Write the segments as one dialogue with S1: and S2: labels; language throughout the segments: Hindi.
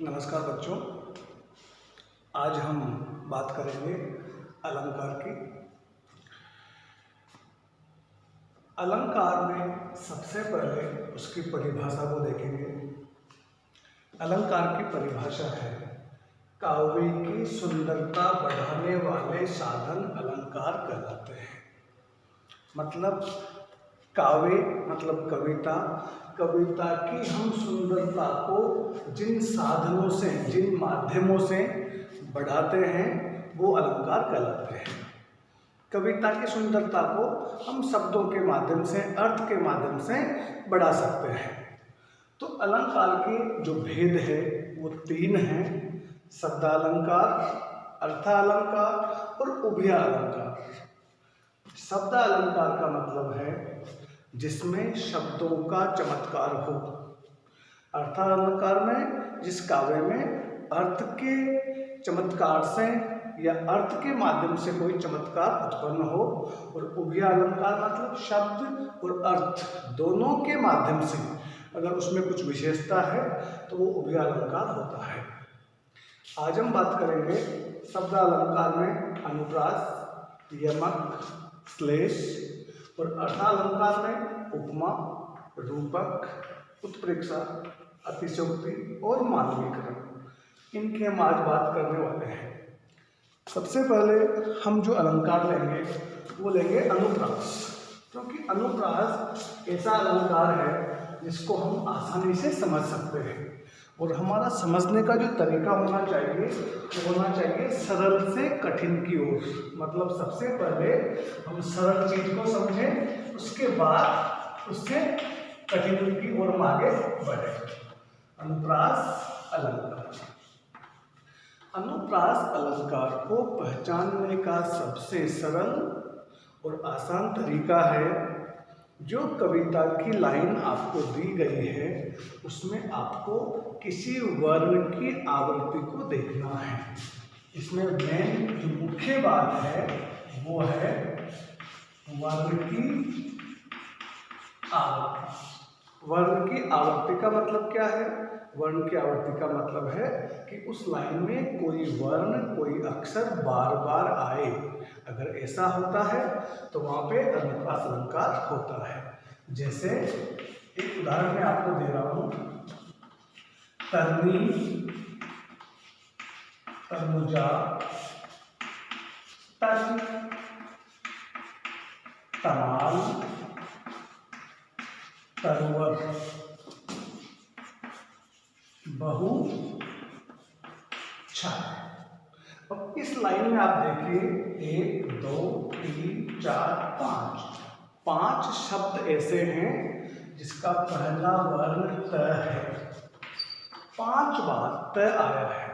S1: नमस्कार बच्चों, आज हम बात करेंगे अलंकार की। अलंकार में सबसे पहले उसकी परिभाषा को देखेंगे। अलंकार की परिभाषा है, काव्य की सुंदरता बढ़ाने वाले साधन अलंकार कहलाते हैं। मतलब काव्य मतलब कविता, कविता की हम सुंदरता को जिन साधनों से, जिन माध्यमों से बढ़ाते हैं वो अलंकार कहलाते हैं। कविता की सुंदरता को हम शब्दों के माध्यम से, अर्थ के माध्यम से बढ़ा सकते हैं। तो अलंकार के जो भेद है वो तीन हैं: शब्दालंकार, अर्थालंकार और उभयालंकार। शब्दालंकार का मतलब है जिसमें शब्दों का चमत्कार हो। अर्थालंकार में जिस काव्य में अर्थ के चमत्कार से या अर्थ के माध्यम से कोई चमत्कार उत्पन्न हो। और उभयालंकार मतलब शब्द और अर्थ दोनों के माध्यम से अगर उसमें कुछ विशेषता है तो वो उभयालंकार होता है। आज हम बात करेंगे शब्दालंकार में अनुप्रास, यमक, श्लेष और अर्थालंकार में उपमा, रूपक, उत्प्रेक्षा, अतिशयोक्ति और मानवीकरण। इनकी हम आज बात करने वाले हैं। सबसे पहले हम जो अलंकार लेंगे वो लेंगे अनुप्रास, क्योंकि अनुप्रास ऐसा अलंकार है जिसको हम आसानी से समझ सकते हैं और हमारा समझने का जो तरीका होना चाहिए वो होना चाहिए सरल से कठिन की ओर। मतलब सबसे पहले हम सरल चीज को समझें, उसके बाद उससे कठिन की ओर हम आगे बढ़े। अनुप्रास अलंकार। अनुप्रास अलंकार को पहचानने का सबसे सरल और आसान तरीका है, जो कविता की लाइन आपको दी गई है उसमें आपको किसी वर्ण की आवृत्ति को देखना है। इसमें मेन जो मुख्य बात है वो है वर्ण की आवृत्ति। वर्ण की आवृत्ति का मतलब क्या है? वर्ण की आवृत्ति का मतलब है कि उस लाइन में कोई वर्ण, कोई अक्षर बार बार आए। अगर ऐसा होता है तो वहाँ पे अनुप्रास अलंकार होता है। जैसे एक उदाहरण मैं आपको दे रहा हूँ, तरनी, तनुजा, तट, तमाल, तरवर, बहु, छाया। अब इस लाइन में आप देखिए 1, 2, 3, 4, 5 शब्द ऐसे हैं जिसका पहला वर्ण त है। 5 बार त आया है।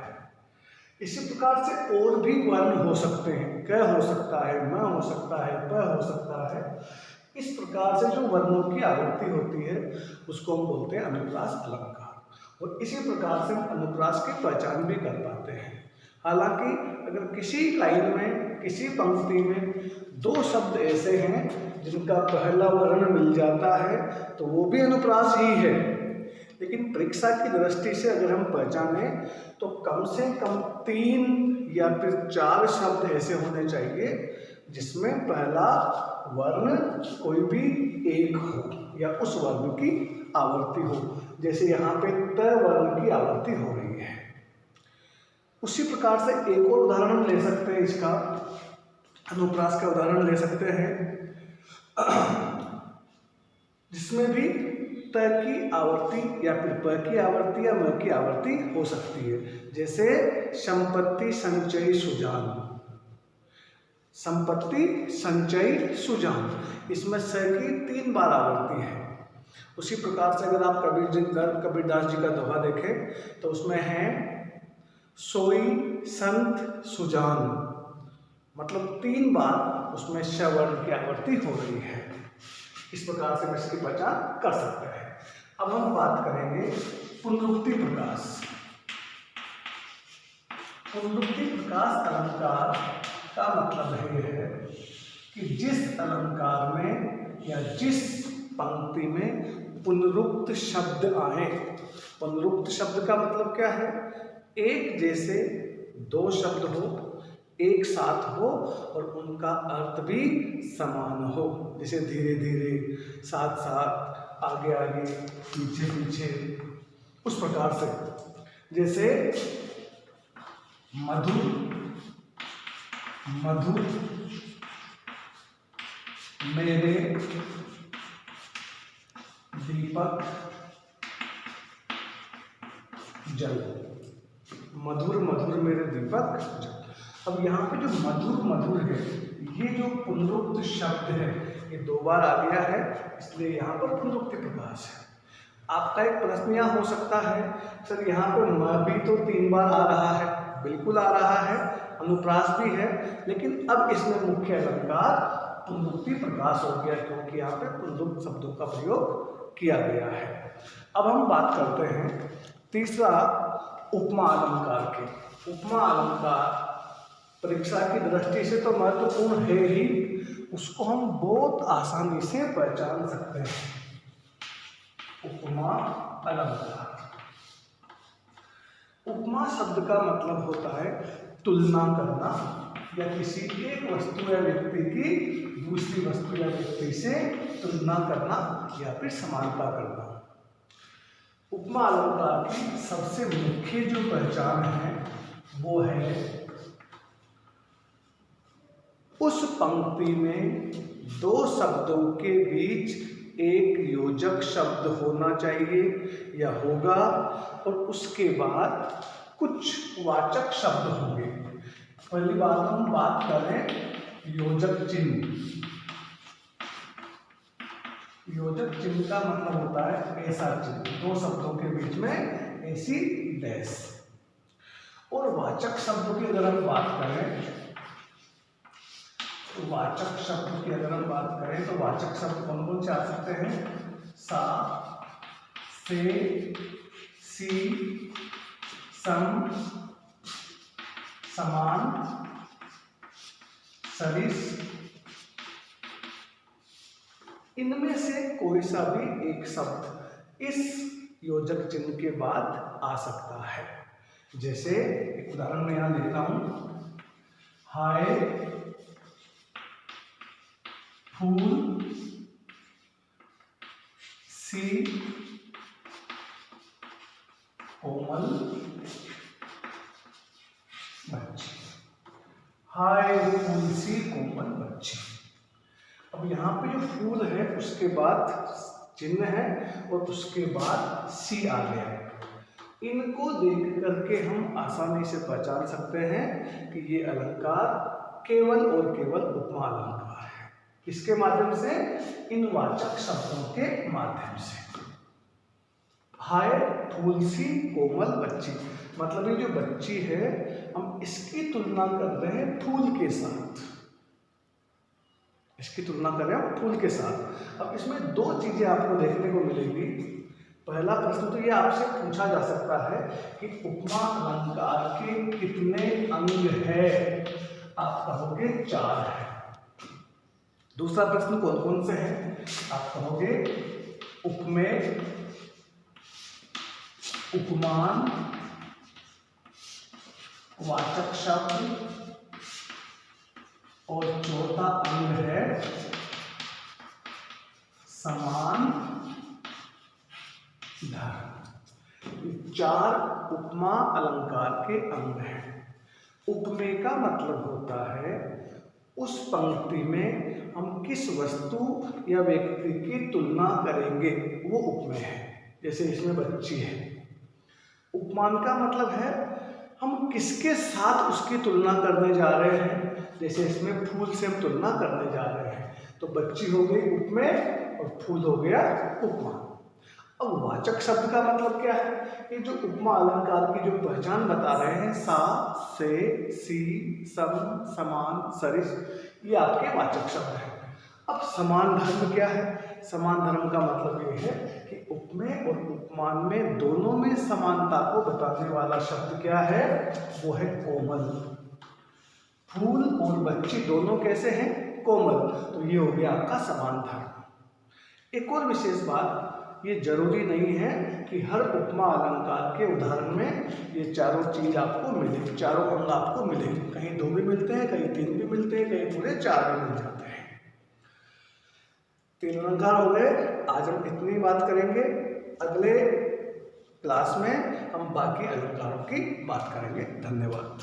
S1: इसी प्रकार से और भी वर्ण हो सकते हैं, क हो सकता है, म हो सकता है, प हो सकता है। इस प्रकार से जो वर्णों की आवृत्ति होती है उसको हम बोलते हैं अनुप्रास अलंकार। और इसी प्रकार से हम अनुप्रास की पहचान भी कर पाते हैं। हालांकि अगर किसी लाइन में, किसी पंक्ति में 2 शब्द ऐसे हैं जिनका पहला वर्ण मिल जाता है तो वो भी अनुप्रास ही है। लेकिन परीक्षा की दृष्टि से अगर हम पहचाने तो कम से कम 3 या फिर 4 शब्द ऐसे होने चाहिए जिसमें पहला वर्ण कोई भी एक हो या उस वर्ण की आवृत्ति हो। जैसे यहाँ पे त वर्ण की आवृत्ति हो रही है। उसी प्रकार से एक और उदाहरण हम ले सकते हैं, इसका अनुप्रास का उदाहरण ले सकते हैं जिसमें भी त की आवृत्ति या फिर प की आवृत्ति या म की आवृत्ति हो सकती है। जैसे संपत्ति, संचय, सुजान। संपत्ति, संचय, सुजान, इसमें स की 3 बार आवृत्ति है। उसी प्रकार से अगर आप कबीरदास जी का दोहा देखें तो उसमें है सोई संत सुजान। मतलब 3 बार उसमें श वर्ण की आवृत्ति हो रही है। इस प्रकार से हम इसकी पहचान कर सकते हैं। अब हम बात करेंगे पुनरुक्ति प्रकाश। पुनरुक्ति प्रकाश अलंकार का मतलब ये है कि जिस अलंकार में या जिस पंक्ति में पुनरुक्त शब्द आए। पुनरुक्त शब्द का मतलब क्या है? एक जैसे दो शब्द हो, एक साथ हो और उनका अर्थ भी समान हो। जैसे धीरे धीरे, साथ साथ, आगे आगे, पीछे पीछे, उस प्रकार से। जैसे मधुर मधुर मेरे दीपक जल। मधुर मधुर मेरे दीपक जल। अब यहाँ पे जो मधुर मधुर है, ये जो पुनरुक्त शब्द है, ये दो बार आ गया है, इसलिए यहाँ पर पुनरुक्ति प्रकाश है। आपका एक प्रश्न यहाँ हो सकता है, सर यहाँ पे म भी तो 3 बार आ रहा है। बिल्कुल आ रहा है, अनुप्रास भी है, लेकिन अब इसमें मुख्य अलंकार पुनरुक्ति प्रकाश हो गया, क्योंकि यहाँ पे पुनरुक्त शब्दों का प्रयोग किया गया है। अब हम बात करते हैं तीसरा उपमा अलंकार के। उपमा अलंकार परीक्षा की दृष्टि से तो महत्वपूर्ण है ही, उसको हम बहुत आसानी से पहचान सकते हैं। उपमा अलंकार। उपमा शब्द का मतलब होता है तुलना करना, या किसी एक वस्तु या व्यक्ति की दूसरी वस्तु या व्यक्ति से तुलना करना या फिर समानता करना। उपमा अलंकार की सबसे मुख्य जो पहचान है वो है उस पंक्ति में दो शब्दों के बीच एक योजक शब्द होना चाहिए या होगा, और उसके बाद कुछ वाचक शब्द होंगे। पहली बात हम बात करें योजक चिन्ह। योजक चिन्ह का मतलब होता है ऐसा चिन्ह, दो शब्दों के बीच में ऐसी डैश। और वाचक शब्द की अगर हम बात करें तो वाचक शब्द की अगर हम बात करें तो वाचक शब्द कौन कौन से आ सकते हैं? सा, से, सी, सम, समान, सरिस। इनमें से कोई सा भी एक शब्द इस योजक चिन्ह के बाद आ सकता है। जैसे एक उदाहरण मैं यहां देता हूं, हाय फूल सी कोमल बच्ची। हाय फूल सी कोमल बच्ची। अब यहाँ पे जो फूल है उसके बाद चिन्ह है और उसके बाद सी आ गया है। इनको देख करके हम आसानी से पहचान सकते हैं कि ये अलंकार केवल और केवल उपमा अलंकार है। किसके माध्यम से? इन वाचक शब्दों के माध्यम से। हाय फूल सी कोमल बच्ची, मतलब ये जो बच्ची है हम इसकी तुलना कर रहे हैं फूल के साथ। इसकी तुलना कर रहे हैं फूल के साथ। अब इसमें दो चीजें आपको देखने को मिलेंगी। पहला प्रश्न तो ये आपसे पूछा जा सकता है कि उपमा अलंकार के कितने अंग है? आप कहोगे 4 है। दूसरा प्रश्न कौन कौन से हैं? आप कहोगे उपमेय, उपमान, वाचक शब्द, और चौथा अंग है समान धर्म। 4 उपमा अलंकार के अंग हैं। उपमेय का मतलब होता है उस पंक्ति में हम किस वस्तु या व्यक्ति की तुलना करेंगे, वो उपमेय है। जैसे इसमें बच्ची है। उपमान का मतलब है हम किसके साथ उसकी तुलना करने जा रहे हैं। जैसे इसमें फूल से हम तुलना करने जा रहे हैं, तो बच्ची हो गई उपमेय और फूल हो गया उपमान। अब वाचक शब्द का मतलब क्या है? ये जो उपमा अलंकार की जो पहचान बता रहे हैं, सा, से, सी, सम, समान, सरिस, ये आपके वाचक शब्द हैं। अब समान धर्म क्या है? समान धर्म का मतलब ये है कि उपमेय और उपमान में दोनों में समानता को बताने वाला शब्द क्या है? वो है कोमल। फूल और बच्ची दोनों कैसे हैं? कोमल। तो ये हो गया आपका समान धर्म। एक और विशेष बात, ये जरूरी नहीं है कि हर उपमा अलंकार के उदाहरण में ये चारों चीज आपको मिले, चारों अंग आपको मिले। कहीं 2 भी मिलते हैं, कहीं 3 भी मिलते हैं, कहीं पूरे 4 भी मिल जाते हैं। 3 अलंकार हो गए। आज हम इतनी बात करेंगे। अगले क्लास में हम बाकी अलंकारों की बात करेंगे। धन्यवाद।